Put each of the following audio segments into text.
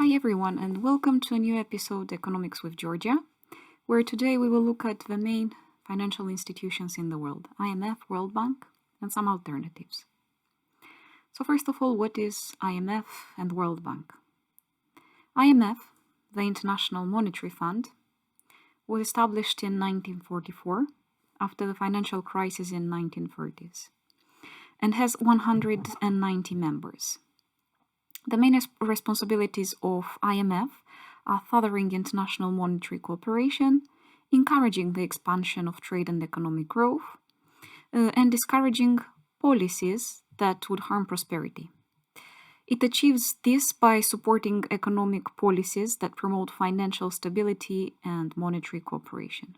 Hi everyone, and welcome to a new episode Economics with Gheoghia, where today we will look at the main financial institutions in the world, IMF, World Bank, and some alternatives. So first of all, what is IMF and World Bank? IMF, the International Monetary Fund, was established in 1944 after the financial crisis in 1930s and has 190 members. The main responsibilities of IMF are furthering international monetary cooperation, encouraging the expansion of trade and economic growth, and discouraging policies that would harm prosperity. It achieves this by supporting economic policies that promote financial stability and monetary cooperation.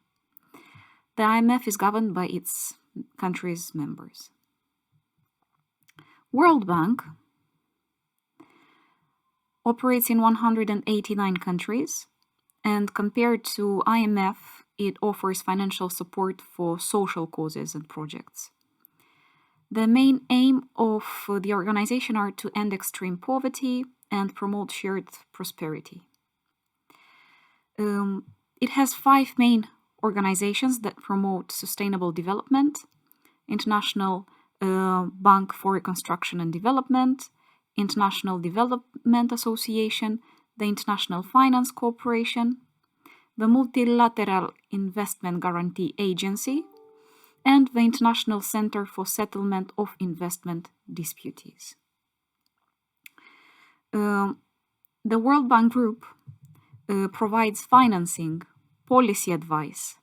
The IMF is governed by its countries' members. World Bank operates in 189 countries, and compared to IMF, it offers financial support for social causes and projects. The main aim of the organization are to end extreme poverty and promote shared prosperity. It has 5 main organizations that promote sustainable development: International Bank for Reconstruction and Development, International Development Association, the International Finance Corporation, the Multilateral Investment Guarantee Agency, and the International Center for Settlement of Investment Disputes. The World Bank Group provides financing, policy advice,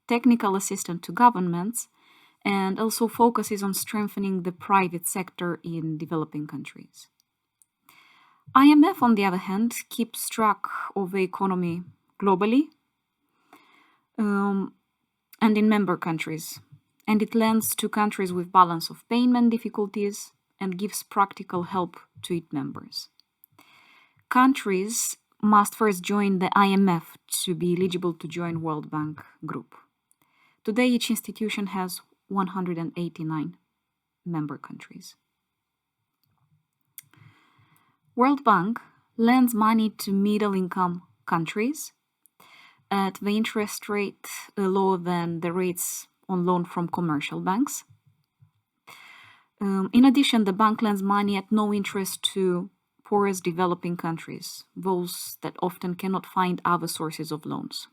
technical assistance to governments, and also focuses on strengthening the private sector in developing countries. IMF, on the other hand, keeps track of the economy globally and in member countries, and it lends to countries with balance of payment difficulties and gives practical help to its members. Countries must first join the IMF to be eligible to join World Bank Group. Today, each institution has 189 member countries. World Bank lends money to middle-income countries at the interest rate lower than the rates on loan from commercial banks. In addition, the bank lends money at no interest to poorest developing countries, those that often cannot find other sources of loans.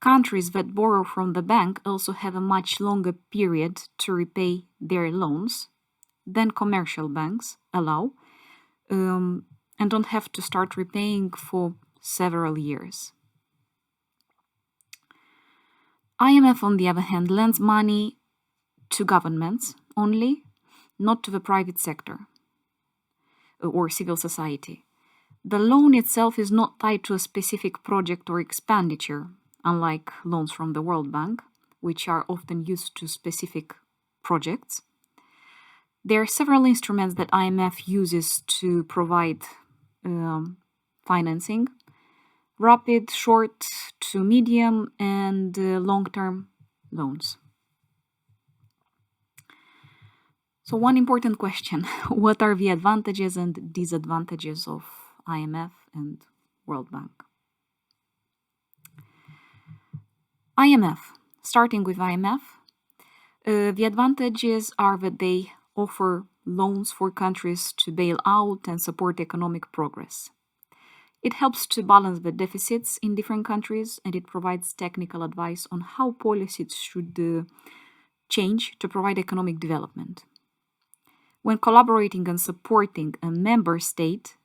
Countries that borrow from the bank also have a much longer period to repay their loans than commercial banks allow, and don't have to start repaying for several years. IMF, on the other hand, lends money to governments only, not to the private sector or civil society. The loan itself is not tied to a specific project or expenditure, unlike loans from the World Bank, which are often used to specific projects. There are several instruments that IMF uses to provide financing: rapid, short to medium, and long-term loans. So one important question: what are the advantages and disadvantages of IMF and World Bank? IMF. Starting with IMF, the advantages are that they offer loans for countries to bail out and support economic progress. It helps to balance the deficits in different countries, and it provides technical advice on how policies should change to provide economic development. When collaborating and supporting a member state,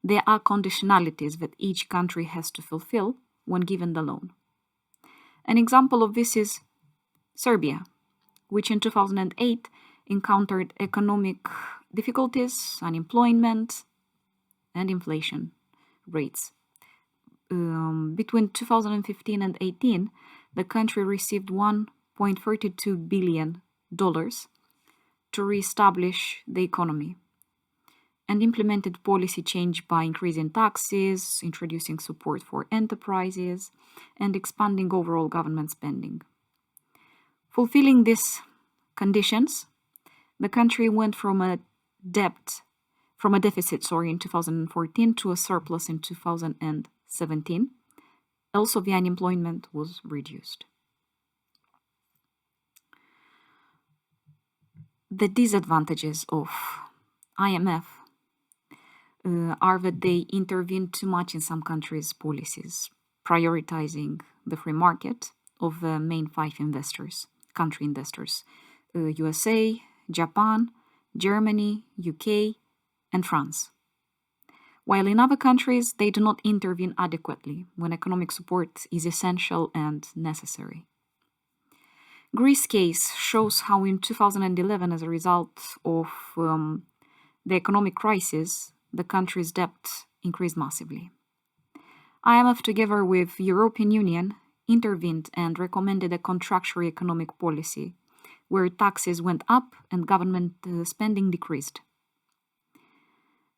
there are conditionalities that each country has to fulfill when given the loan. An example of this is Serbia, which in 2008 encountered economic difficulties, unemployment, and inflation rates. Between 2015 and 2018, the country received $1.32 billion to re-establish the economy and implemented policy change by increasing taxes, introducing support for enterprises, and expanding overall government spending. Fulfilling these conditions, the country went from a debt from a deficit, in 2014 to a surplus in 2017. Also, the unemployment was reduced. The disadvantages of IMF are that they intervene too much in some countries' policies, prioritizing the free market of the main five country investors, USA, Japan, Germany, UK, and France. While in other countries, they do not intervene adequately when economic support is essential and necessary. Greece case shows how in 2011, as a result of the economic crisis, the country's debt increased massively. IMF, together with European Union, intervened and recommended a contractionary economic policy, where taxes went up and government spending decreased.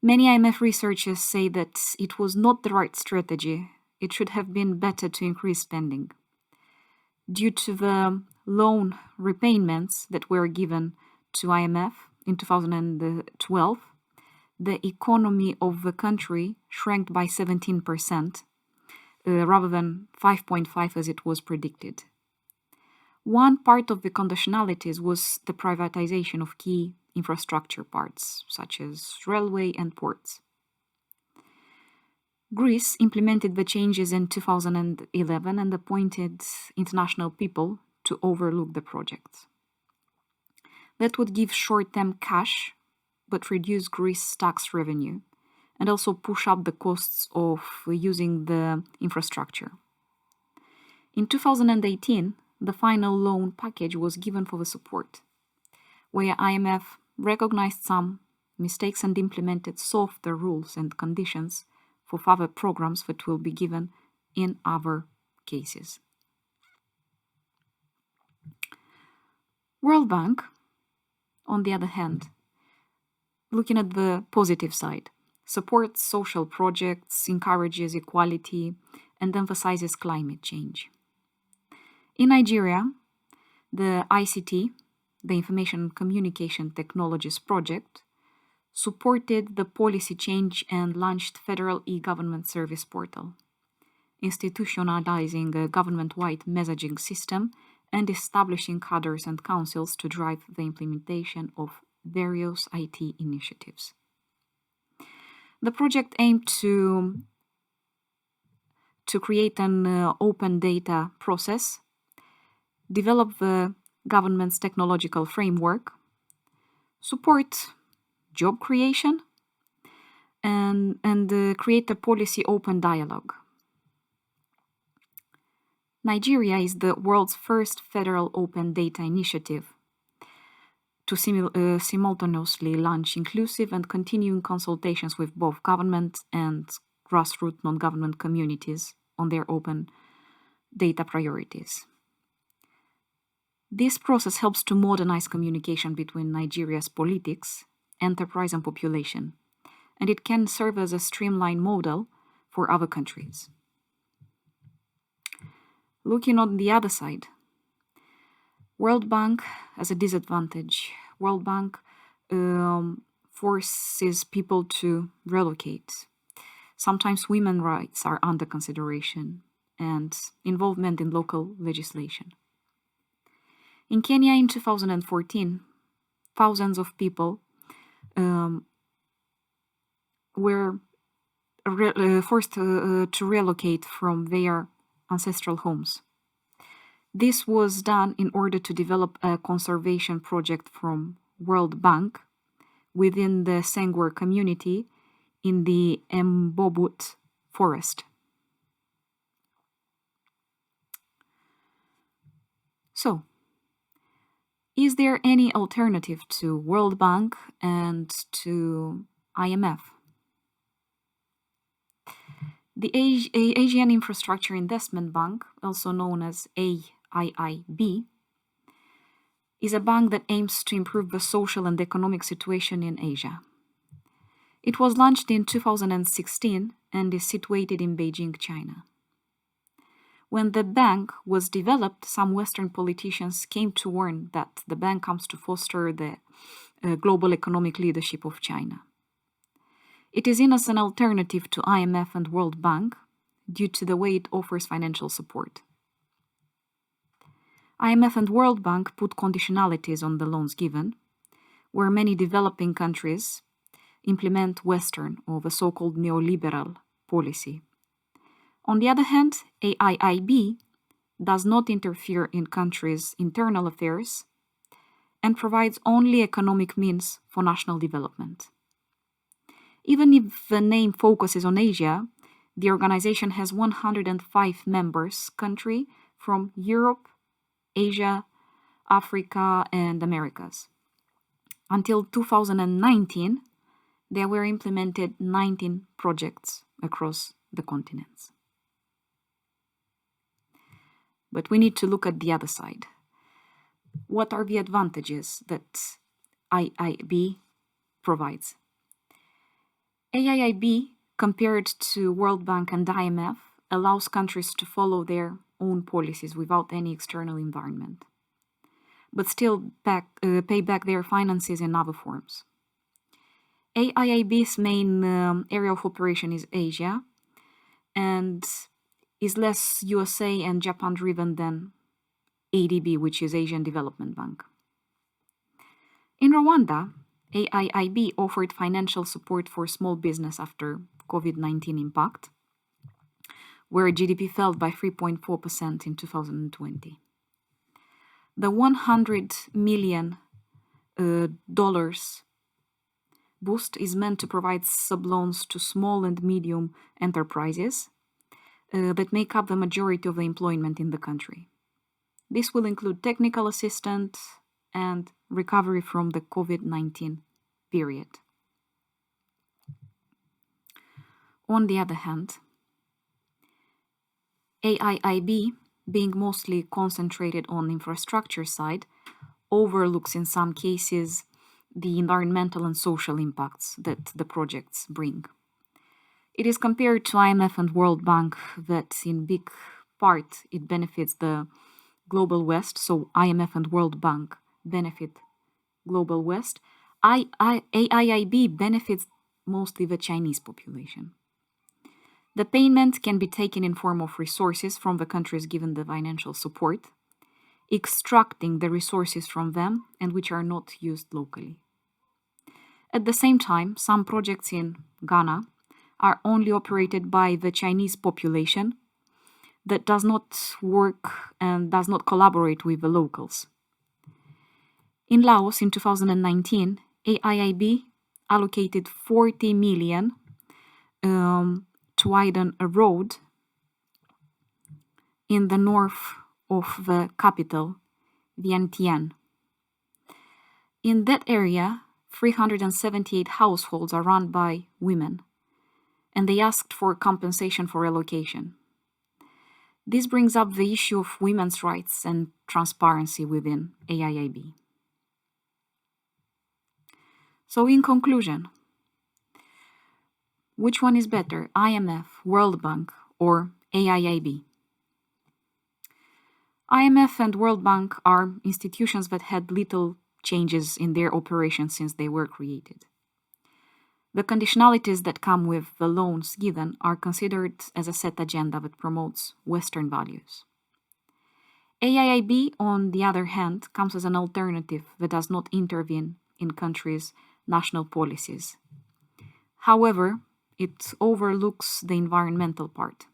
Many IMF researchers say that it was not the right strategy. It should have been better to increase spending. Due to the loan repayments that were given to IMF in 2012, the economy of the country shrank by 17%, rather than 5.5% as it was predicted. One part of the conditionalities was the privatization of key infrastructure parts, such as railway and ports. Greece implemented the changes in 2011 and appointed international people to overlook the project. That would give short-term cash, but reduce Greece's tax revenue, and also push up the costs of using the infrastructure. In 2018, the final loan package was given for the support, where IMF recognized some mistakes and implemented softer rules and conditions for further programs that will be given in other cases. World Bank, on the other hand, looking at the positive side, supports social projects, encourages equality, and emphasizes climate change. In Nigeria, the ICT, the Information Communication Technologies Project, supported the policy change and launched Federal e-Government Service Portal, institutionalizing a government-wide messaging system and establishing cadres and councils to drive the implementation of various IT initiatives. The project aimed to create an open data process, develop the government's technological framework, support job creation, and create a policy open dialogue. Nigeria is the world's first federal open data initiative to simultaneously launch inclusive and continuing consultations with both government and grassroots non-government communities on their open data priorities. This process helps to modernize communication between Nigeria's politics, enterprise, and population, and it can serve as a streamlined model for other countries. Looking on the other side, World Bank as a disadvantage. World Bank forces people to relocate. Sometimes women's rights are under consideration and involvement in local legislation. In Kenya in 2014, thousands of people were forced to relocate from their ancestral homes. This was done in order to develop a conservation project from World Bank within the Sengwer community in the Mbobut forest. So, is there any alternative to World Bank and to IMF? The Asian Infrastructure Investment Bank, also known as AIIB, is a bank that aims to improve the social and economic situation in Asia. It was launched in 2016 and is situated in Beijing, China. When the bank was developed, some Western politicians came to warn that the bank comes to foster the global economic leadership of China. It is seen as an alternative to IMF and World Bank due to the way it offers financial support. IMF and World Bank put conditionalities on the loans given, where many developing countries implement Western or the so-called neoliberal policy. On the other hand, AIIB does not interfere in countries' internal affairs and provides only economic means for national development. Even if the name focuses on Asia, the organization has 105 members countries from Europe, Asia, Africa, and Americas. Until 2019, there were implemented 19 projects across the continents. But we need to look at the other side. What are the advantages that AIIB provides? AIIB, compared to World Bank and IMF, allows countries to follow their own policies without any external environment, but still pay back their finances in other forms. AIIB's main area of operation is Asia and is less USA and Japan driven than AIIB, which is Asian Development Bank. In Rwanda, AIIB offered financial support for small business after COVID-19 impact, where GDP fell by 3.4% in 2020. The $100 million boost is meant to provide subloans to small and medium enterprises that make up the majority of the employment in the country. This will include technical assistance and recovery from the COVID-19 period. On the other hand, AIIB, being mostly concentrated on infrastructure side, overlooks in some cases the environmental and social impacts that the projects bring. It is compared to IMF and World Bank that in big part it benefits the Global West, so IMF and World Bank benefit Global West. AIIB benefits mostly the Chinese population. The payment can be taken in form of resources from the countries given the financial support, extracting the resources from them and which are not used locally. At the same time, some projects in Ghana are only operated by the Chinese population that does not work and does not collaborate with the locals. In Laos in 2019, AIIB allocated 40 million to widen a road in the north of the capital, Vientiane. In that area, 378 households are run by women, and they asked for compensation for relocation. This brings up the issue of women's rights and transparency within AIIB. So in conclusion, which one is better, IMF, World Bank, or AIIB? IMF and World Bank are institutions that had little changes in their operations since they were created. The conditionalities that come with the loans given are considered as a set agenda that promotes Western values. AIIB, on the other hand, comes as an alternative that does not intervene in countries' national policies. However, it overlooks the environmental part.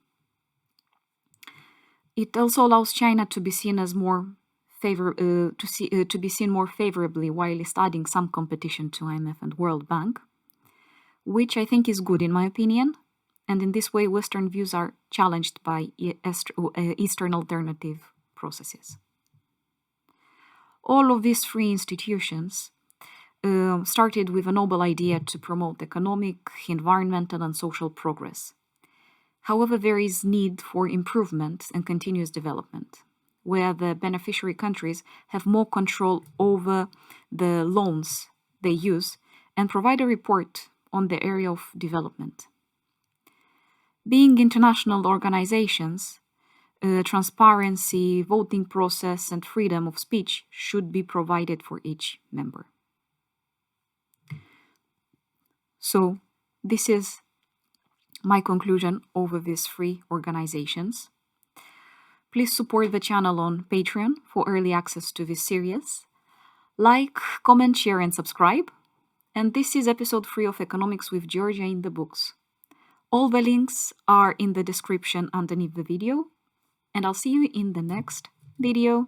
It also allows China to be seen as more to be seen more favorably while studying some competition to IMF and World Bank, which I think is good in my opinion, and in this way Western views are challenged by Eastern alternative processes. All of these three institutions started with a noble idea to promote economic, environmental, and social progress. However, there is need for improvement and continuous development, where the beneficiary countries have more control over the loans they use and provide a report on the area of development. Being international organizations, transparency, voting process, and freedom of speech should be provided for each member. So, this is my conclusion over these three organizations. Please support the channel on Patreon for early access to this series. Like, comment, share, and subscribe. And this is episode 3 of Economics with Gheoghia in the books. All the links are in the description underneath the video. And I'll see you in the next video.